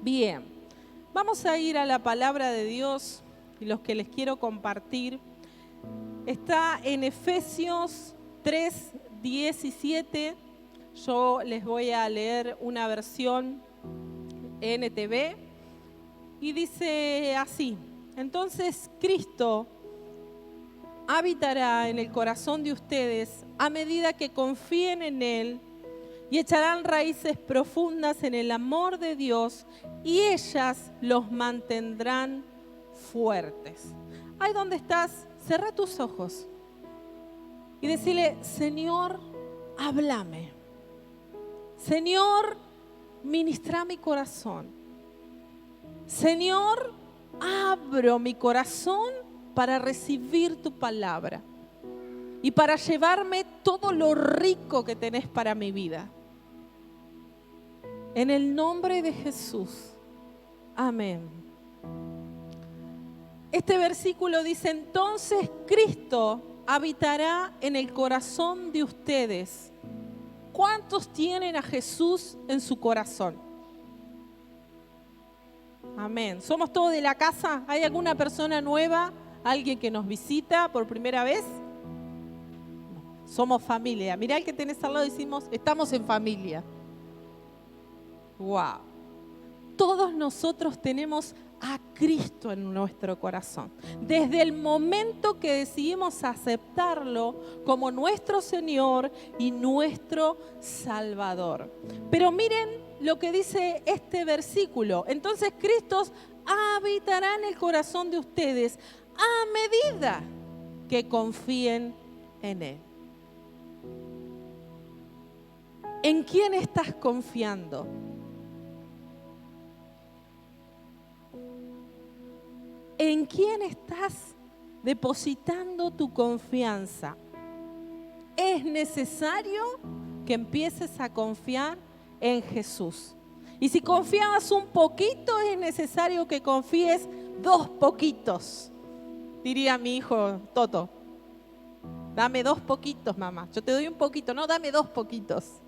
Bien, vamos a ir a la palabra de Dios y los que les quiero compartir. Está en Efesios 3:17. Yo les voy a leer una versión NTV y dice así: entonces Cristo habitará en el corazón de ustedes a medida que confíen en Él y echarán raíces profundas en el amor de Dios y ellas los mantendrán fuertes. Ahí donde estás, cerrá tus ojos y decirle: Señor, háblame. Señor, ministra mi corazón. Señor, abro mi corazón para recibir tu palabra y para llevarme todo lo rico que tenés para mi vida. En el nombre de Jesús. Amén. Este versículo dice: entonces Cristo habitará en el corazón de ustedes. ¿Cuántos tienen a Jesús en su corazón? Amén. ¿Somos todos de la casa? ¿Hay alguna persona nueva? ¿Alguien que nos visita por primera vez? No, somos familia. Mirá el que tenés al lado y decimos: estamos en familia. Wow. Todos nosotros tenemos a Cristo en nuestro corazón. Desde el momento que decidimos aceptarlo como nuestro Señor y nuestro Salvador. Pero miren lo que dice este versículo. Entonces Cristo habitará en el corazón de ustedes a medida que confíen en Él. ¿En quién estás confiando? ¿En quién estás depositando tu confianza? Es necesario que empieces a confiar en Jesús. Y si confiabas un poquito, es necesario que confíes 2 poquitos. Diría mi hijo Toto: dame 2 poquitos, mamá. Yo te doy un poquito, no, dame 2 poquitos.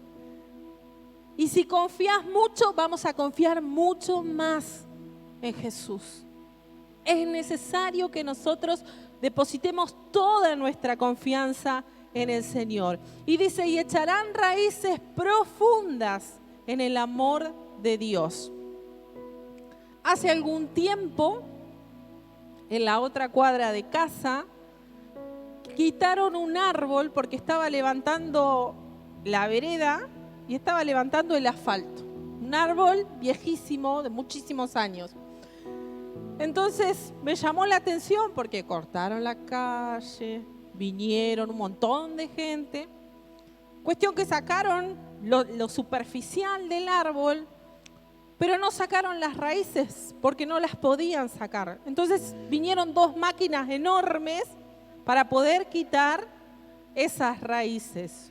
Y si confías mucho, vamos a confiar mucho más en Jesús. Es necesario que nosotros depositemos toda nuestra confianza en el Señor. Y dice: y echarán raíces profundas en el amor de Dios. Hace algún tiempo, en la otra cuadra de casa, quitaron un árbol porque estaba levantando la vereda y estaba levantando el asfalto. Un árbol viejísimo, de muchísimos años. Entonces me llamó la atención porque cortaron la calle, vinieron un montón de gente. Cuestión que sacaron lo superficial del árbol, pero no sacaron las raíces porque no las podían sacar. Entonces vinieron 2 máquinas enormes para poder quitar esas raíces.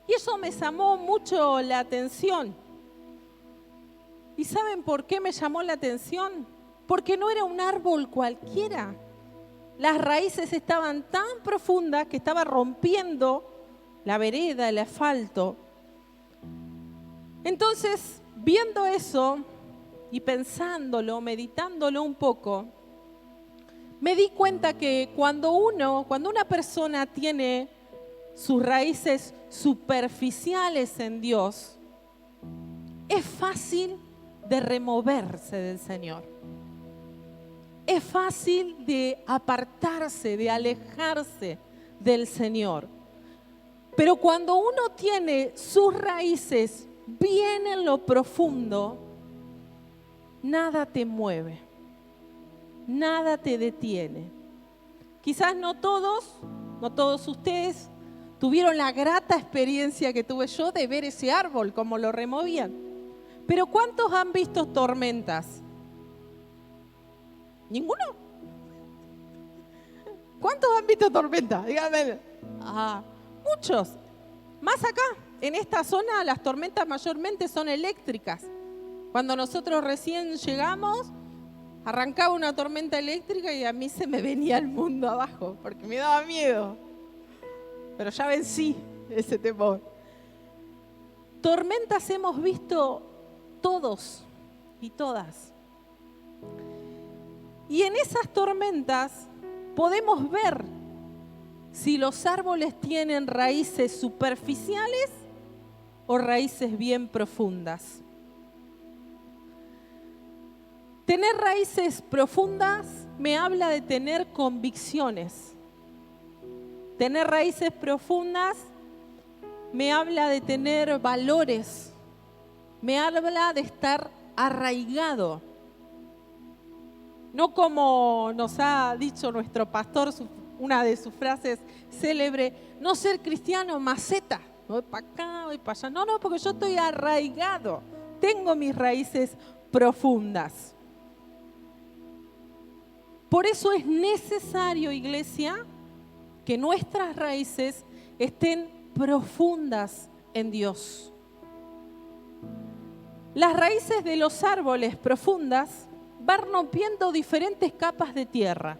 Y eso me llamó mucho la atención. ¿Y saben por qué me llamó la atención? Porque no era un árbol cualquiera. Las raíces estaban tan profundas que estaba rompiendo la vereda, el asfalto. Entonces, viendo eso y pensándolo, meditándolo un poco, me di cuenta que cuando una persona tiene sus raíces superficiales en Dios, es fácil de removerse del Señor. Es fácil de apartarse, de alejarse del Señor. Pero cuando uno tiene sus raíces bien en lo profundo, nada te mueve, nada te detiene. Quizás no todos ustedes tuvieron la grata experiencia que tuve yo de ver ese árbol, como lo removían. Pero ¿cuántos han visto tormentas? ¿Ninguno? ¿Cuántos han visto tormentas? Díganme. Muchos. Más acá, en esta zona, las tormentas mayormente son eléctricas. Cuando nosotros recién llegamos, arrancaba una tormenta eléctrica y a mí se me venía el mundo abajo, porque me daba miedo. Pero ya vencí ese temor. Tormentas hemos visto todos y todas. Y en esas tormentas podemos ver si los árboles tienen raíces superficiales o raíces bien profundas. Tener raíces profundas me habla de tener convicciones. Tener raíces profundas me habla de tener valores. Me habla de estar arraigado. No como nos ha dicho nuestro pastor, una de sus frases célebre, no ser cristiano maceta. Voy para acá, voy para allá. No, porque yo estoy arraigado. Tengo mis raíces profundas. Por eso es necesario, iglesia, que nuestras raíces estén profundas en Dios. Las raíces de los árboles profundas van rompiendo diferentes capas de tierra.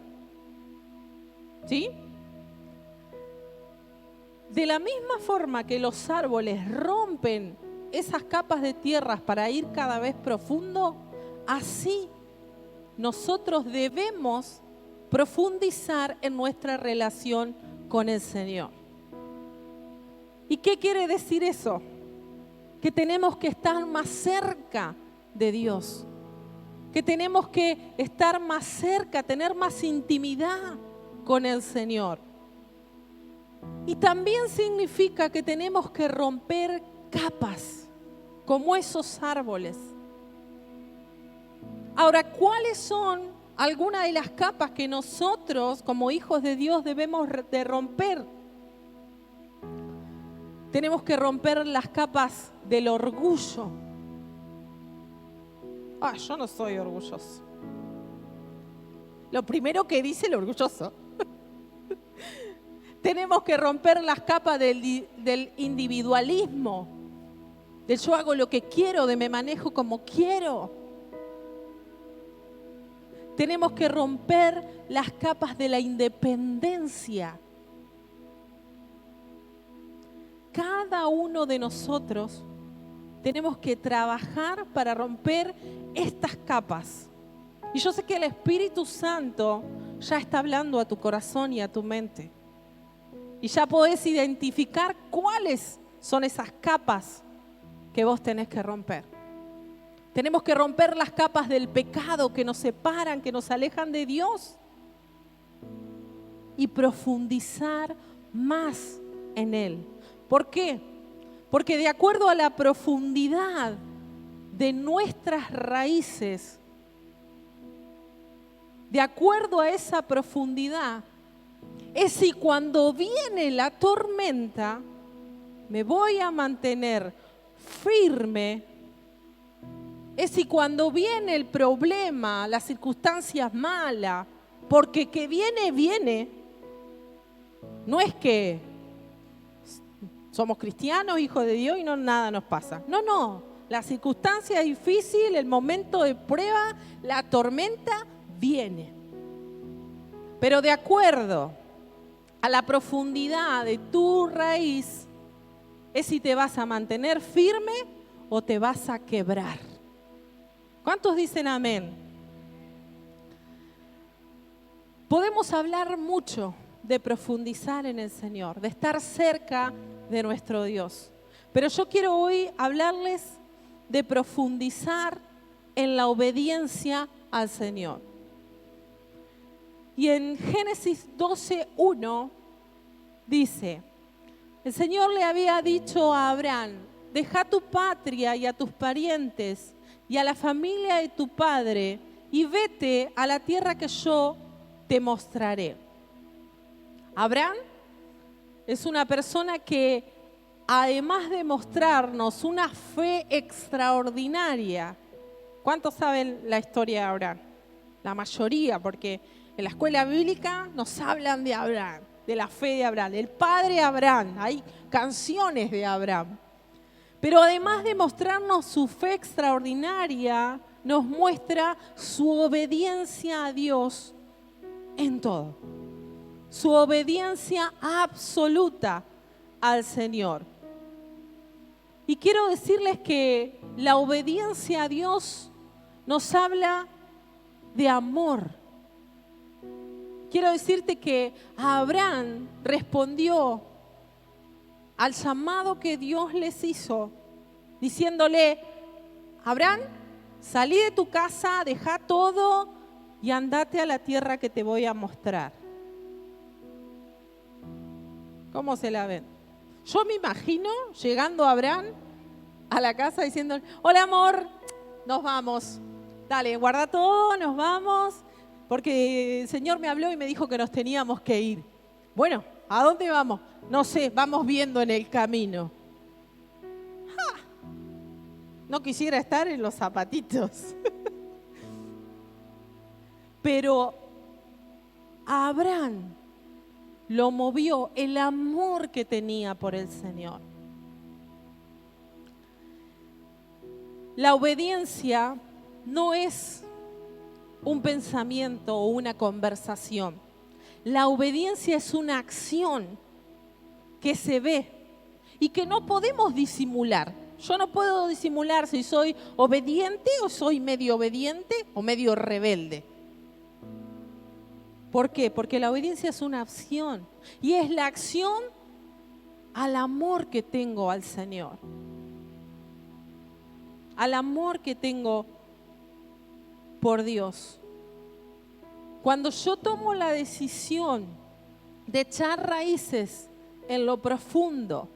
¿Sí? De la misma forma que los árboles rompen esas capas de tierra para ir cada vez profundo, así nosotros debemos profundizar en nuestra relación con el Señor. ¿Y qué quiere decir eso? Que tenemos que estar más cerca de Dios, que tenemos que estar más cerca, tener más intimidad con el Señor. Y también significa que tenemos que romper capas, como esos árboles. Ahora, ¿cuáles son algunas de las capas que nosotros, como hijos de Dios, debemos de romper? Tenemos que romper las capas del orgullo. Yo no soy orgulloso. Lo primero que dice el orgulloso. Tenemos que romper las capas del individualismo, del yo hago lo que quiero, de me manejo como quiero. Tenemos que romper las capas de la independencia. Cada uno de nosotros tenemos que trabajar para romper estas capas. Y yo sé que el Espíritu Santo ya está hablando a tu corazón y a tu mente. Y ya podés identificar cuáles son esas capas que vos tenés que romper. Tenemos que romper las capas del pecado que nos separan, que nos alejan de Dios. Y profundizar más en Él. ¿Por qué? Porque de acuerdo a la profundidad de nuestras raíces, de acuerdo a esa profundidad, es si cuando viene la tormenta me voy a mantener firme. Es si cuando viene el problema, las circunstancias malas, porque que viene, viene. No es que somos cristianos, hijos de Dios y no nada nos pasa. No. La circunstancia es difícil, el momento de prueba, la tormenta viene. Pero de acuerdo a la profundidad de tu raíz, es si te vas a mantener firme o te vas a quebrar. ¿Cuántos dicen amén? Podemos hablar mucho de profundizar en el Señor, de estar cerca de nuestro Dios. Pero yo quiero hoy hablarles de profundizar en la obediencia al Señor. Y en Génesis 12:1 dice, el Señor le había dicho a Abraham, deja tu patria y a tus parientes y a la familia de tu padre y vete a la tierra que yo te mostraré. Abraham es una persona que, además de mostrarnos una fe extraordinaria, ¿cuántos saben la historia de Abraham? La mayoría, porque en la escuela bíblica nos hablan de Abraham, de la fe de Abraham, el padre Abraham, hay canciones de Abraham. Pero además de mostrarnos su fe extraordinaria, nos muestra su obediencia a Dios en todo. Su obediencia absoluta al Señor. Y quiero decirles que la obediencia a Dios nos habla de amor. Quiero decirte que Abraham respondió al llamado que Dios les hizo, diciéndole: Abraham, salí de tu casa, deja todo y andate a la tierra que te voy a mostrar. ¿Cómo se la ven? Yo me imagino llegando Abraham a la casa diciendo: hola amor, nos vamos. Dale, guarda todo, nos vamos, porque el Señor me habló y me dijo que nos teníamos que ir. Bueno, ¿a dónde vamos? No sé, vamos viendo en el camino. ¡Ja! No quisiera estar en los zapatitos. Pero a Abraham lo movió el amor que tenía por el Señor. La obediencia no es un pensamiento o una conversación. La obediencia es una acción que se ve y que no podemos disimular. Yo no puedo disimular si soy obediente o soy medio obediente o medio rebelde. ¿Por qué? Porque la obediencia es una acción y es la acción al amor que tengo al Señor. Al amor que tengo por Dios. Cuando yo tomo la decisión de echar raíces en lo profundo,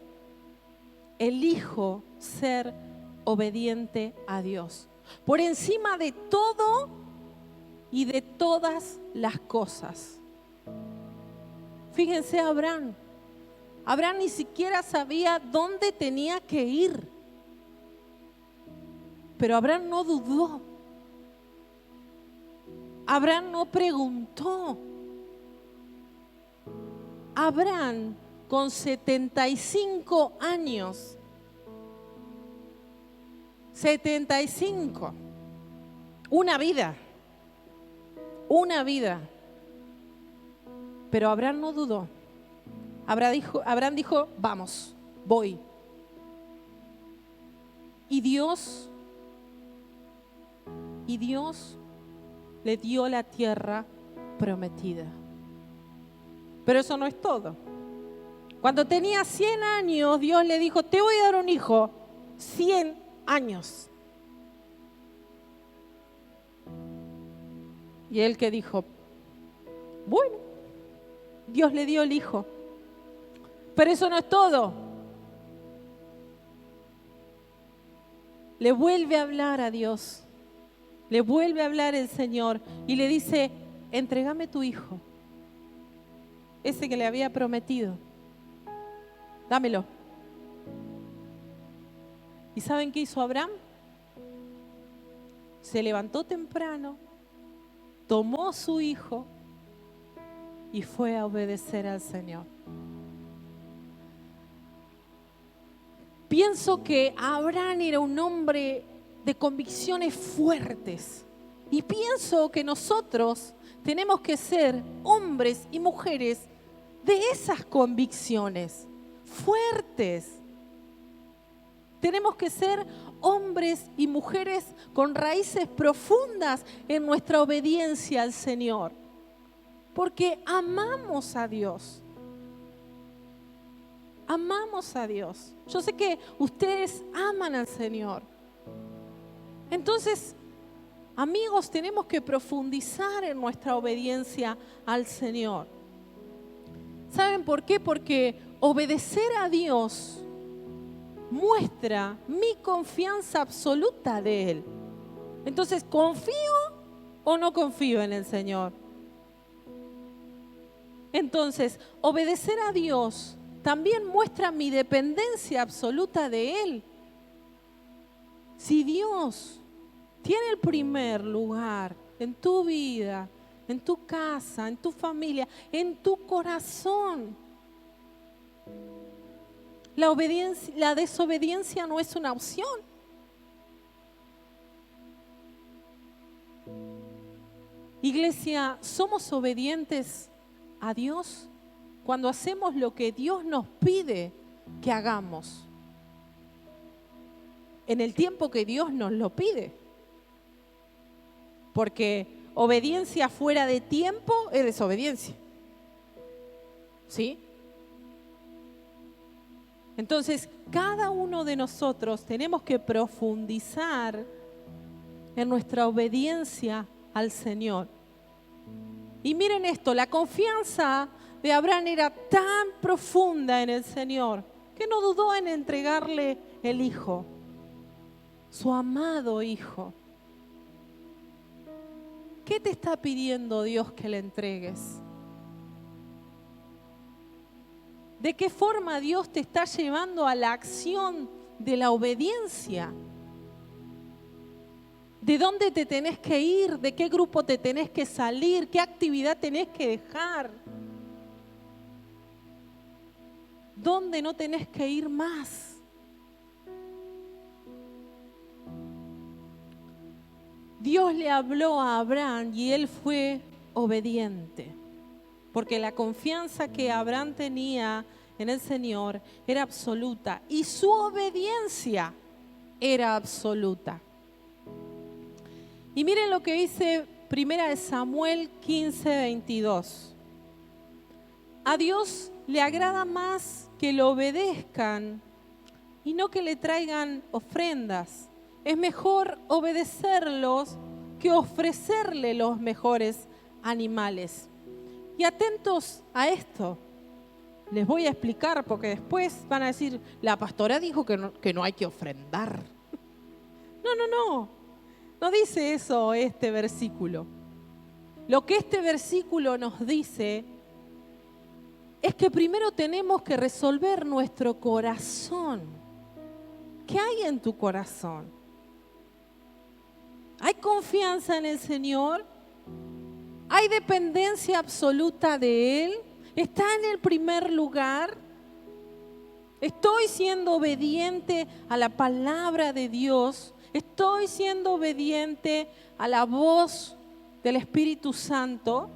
elijo ser obediente a Dios. Por encima de todo y de todas las cosas. Fíjense a Abraham. Abraham ni siquiera sabía dónde tenía que ir. Pero Abraham no dudó. Abraham no preguntó. Abraham, con 75 años, 75, una vida. Pero Abraham no dudó. Abraham dijo, vamos, voy. Y Dios le dio la tierra prometida. Pero eso no es todo. Cuando tenía 100 años, Dios le dijo, te voy a dar un hijo. 100 años. Y él que dijo, bueno, Dios le dio el hijo. Pero eso no es todo. Le vuelve a hablar a Dios. Le vuelve a hablar el Señor y le dice, entrégame tu hijo. Ese que le había prometido. Dámelo. ¿Y saben qué hizo Abraham? Se levantó temprano, tomó su hijo y fue a obedecer al Señor. Pienso que Abraham era un hombre de convicciones fuertes. Y pienso que nosotros tenemos que ser hombres y mujeres de esas convicciones fuertes. Tenemos que ser hombres y mujeres con raíces profundas en nuestra obediencia al Señor. Porque amamos a Dios. Amamos a Dios. Yo sé que ustedes aman al Señor. Entonces, amigos, tenemos que profundizar en nuestra obediencia al Señor. ¿Saben por qué? Porque obedecer a Dios muestra mi confianza absoluta de Él. Entonces, ¿confío o no confío en el Señor? Entonces, obedecer a Dios también muestra mi dependencia absoluta de Él. Si Dios tiene el primer lugar en tu vida, en tu casa, en tu familia, en tu corazón, la desobediencia no es una opción. Iglesia, ¿somos obedientes a Dios cuando hacemos lo que Dios nos pide que hagamos? En el tiempo que Dios nos lo pide. porque obediencia fuera de tiempo es desobediencia. ¿Sí? Entonces, cada uno de nosotros tenemos que profundizar en nuestra obediencia al Señor. Y miren esto, la confianza de Abraham era tan profunda en el Señor que no dudó en entregarle el hijo, su amado hijo. ¿Qué te está pidiendo Dios que le entregues? ¿De qué forma Dios te está llevando a la acción de la obediencia? ¿De dónde te tenés que ir? ¿De qué grupo te tenés que salir? ¿Qué actividad tenés que dejar? ¿Dónde no tenés que ir más? Dios le habló a Abraham y él fue obediente. Porque la confianza que Abraham tenía en el Señor era absoluta y su obediencia era absoluta. Y miren lo que dice 1 Samuel 15:22. A Dios le agrada más que lo obedezcan y no que le traigan ofrendas. Es mejor obedecerlos que ofrecerle los mejores animales. Y atentos a esto, les voy a explicar porque después van a decir, la pastora dijo que no hay que ofrendar. No dice eso este versículo. Lo que este versículo nos dice es que primero tenemos que resolver nuestro corazón. ¿Qué hay en tu corazón? ¿Hay confianza en el Señor? ¿Hay dependencia absoluta de Él? ¿Está en el primer lugar? ¿Estoy siendo obediente a la palabra de Dios? ¿Estoy siendo obediente a la voz del Espíritu Santo?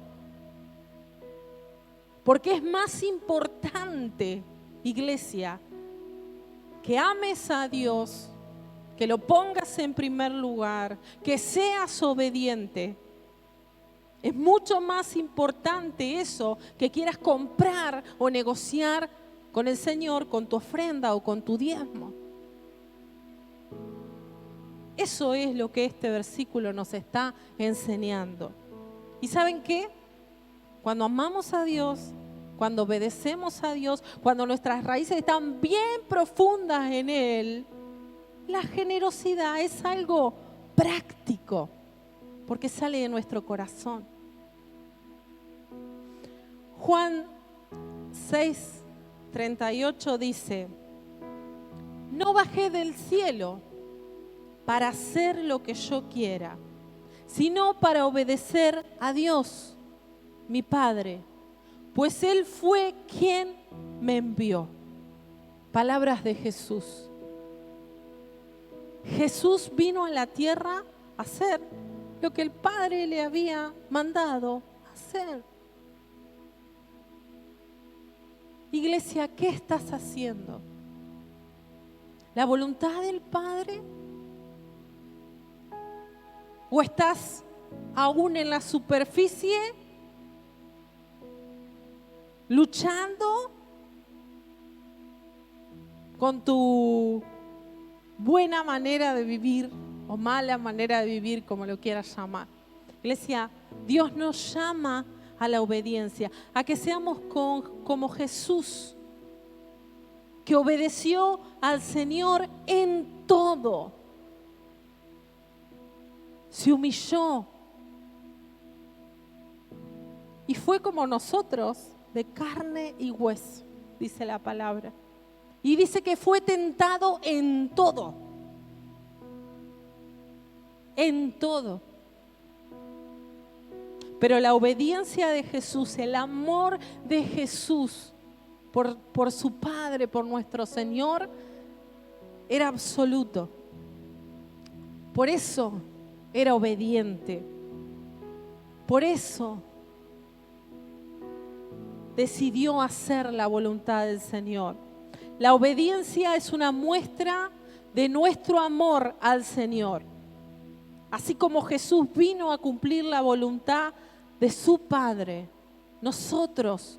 Porque es más importante, iglesia, que ames a Dios, que lo pongas en primer lugar, que seas obediente. Es mucho más importante eso que quieras comprar o negociar con el Señor, con tu ofrenda o con tu diezmo. Eso es lo que este versículo nos está enseñando. ¿Y saben qué? Cuando amamos a Dios, cuando obedecemos a Dios, cuando nuestras raíces están bien profundas en Él, la generosidad es algo práctico, porque sale de nuestro corazón. Juan 6:38 dice, no bajé del cielo para hacer lo que yo quiera, sino para obedecer a Dios, mi Padre, pues Él fue quien me envió. Palabras de Jesús. Jesús vino a la tierra a hacer lo que el Padre le había mandado hacer. Iglesia, ¿qué estás haciendo? ¿La voluntad del Padre? ¿O estás aún en la superficie, luchando con tu buena manera de vivir o mala manera de vivir, como lo quieras llamar? Iglesia, Dios nos llama a la obediencia, a que seamos como Jesús, que obedeció al Señor en todo. Se humilló y fue como nosotros, de carne y hueso, dice la palabra. Y dice que fue tentado en todo. En todo. Pero la obediencia de Jesús, el amor de Jesús por su Padre, por nuestro Señor, era absoluto. Por eso era obediente. Por eso decidió hacer la voluntad del Señor. La obediencia es una muestra de nuestro amor al Señor. Así como Jesús vino a cumplir la voluntad de su Padre, nosotros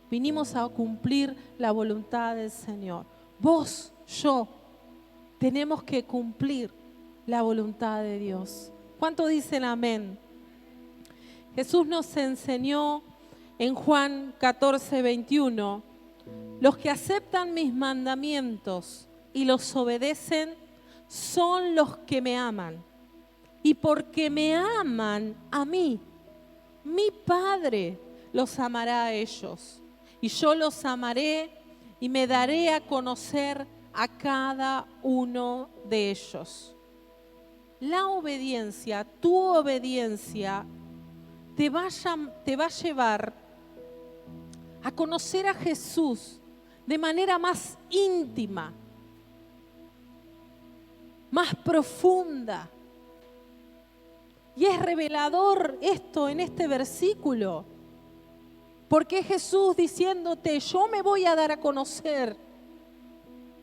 vinimos a cumplir la voluntad del Señor. Vos, yo, tenemos que cumplir la voluntad de Dios. ¿Cuánto dicen amén? Jesús nos enseñó en Juan 14:21, los que aceptan mis mandamientos y los obedecen son los que me aman. Y porque me aman a mí, mi Padre los amará a ellos. Y yo los amaré y me daré a conocer a cada uno de ellos. La obediencia, tu obediencia, te va a llevar a conocer a Jesús de manera más íntima, más profunda. Y es revelador esto en este versículo, porque es Jesús diciéndote, yo me voy a dar a conocer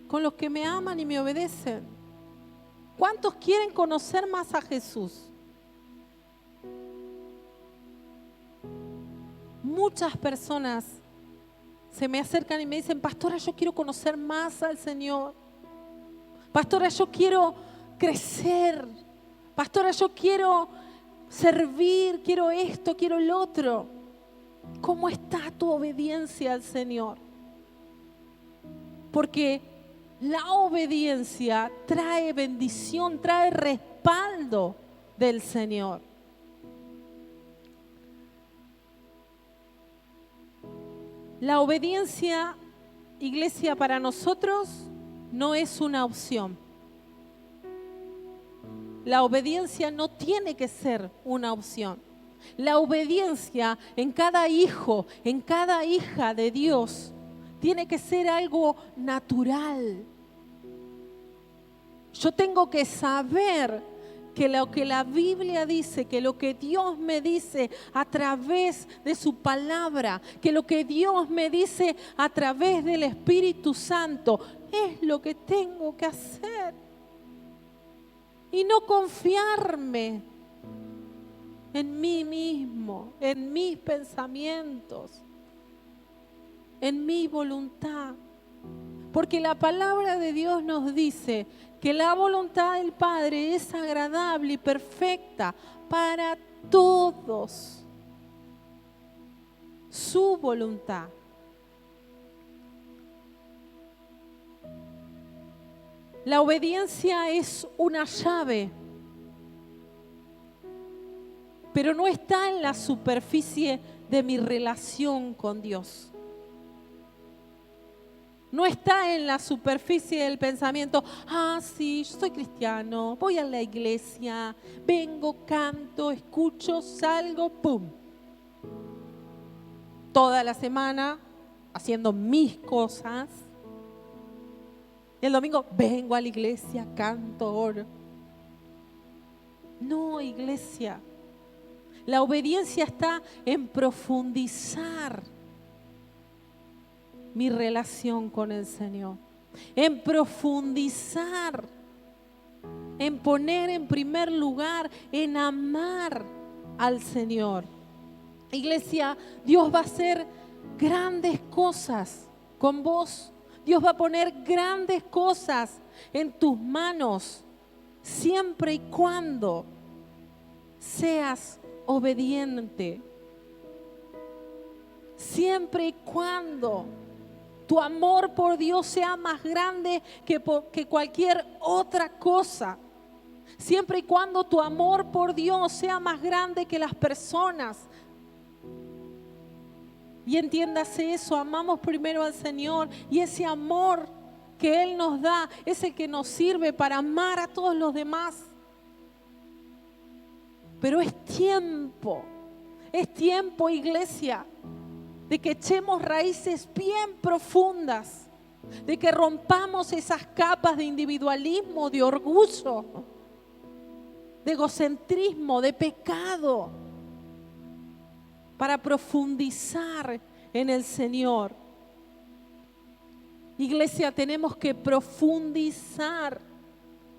con los que me aman y me obedecen. ¿Cuántos quieren conocer más a Jesús? Muchas personas se me acercan y me dicen, pastora, yo quiero conocer más al Señor. Pastora, yo quiero crecer. Pastora, yo quiero servir, quiero esto, quiero lo otro. ¿Cómo está tu obediencia al Señor? Porque la obediencia trae bendición, trae respaldo del Señor. La obediencia, iglesia, para nosotros no es una opción. La obediencia no tiene que ser una opción. La obediencia en cada hijo, en cada hija de Dios, tiene que ser algo natural. Yo tengo que saber que lo que la Biblia dice, que lo que Dios me dice a través de su palabra, que lo que Dios me dice a través del Espíritu Santo, es lo que tengo que hacer. Y no confiarme en mí mismo, en mis pensamientos, en mi voluntad. Porque la palabra de Dios nos dice que la voluntad del Padre es agradable y perfecta para todos. Su voluntad. La obediencia es una llave, pero no está en la superficie de mi relación con Dios. No está en la superficie del pensamiento, sí, yo soy cristiano, voy a la iglesia, vengo, canto, escucho, salgo, ¡pum! Toda la semana haciendo mis cosas. Y el domingo vengo a la iglesia, canto, oro. No, iglesia. La obediencia está en profundizar mi relación con el Señor. En profundizar, en poner en primer lugar, en amar al Señor. Iglesia, Dios va a hacer grandes cosas con vos. Dios va a poner grandes cosas en tus manos, siempre y cuando seas obediente. Siempre y cuando tu amor por Dios sea más grande que cualquier otra cosa. Siempre y cuando tu amor por Dios sea más grande que las personas. Y entiéndase eso, amamos primero al Señor y ese amor que Él nos da es el que nos sirve para amar a todos los demás. Pero es tiempo, iglesia, de que echemos raíces bien profundas, de que rompamos esas capas de individualismo, de orgullo, de egocentrismo, de pecado, para profundizar en el Señor. Iglesia, tenemos que profundizar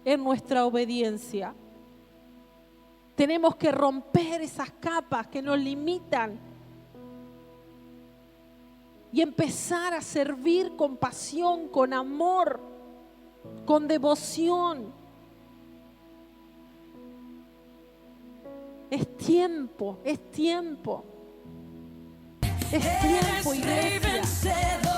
en nuestra obediencia. Tenemos que romper esas capas que nos limitan y empezar a servir con pasión, con amor, con devoción. Es tiempo, es tiempo. Es tiempo, iglesia.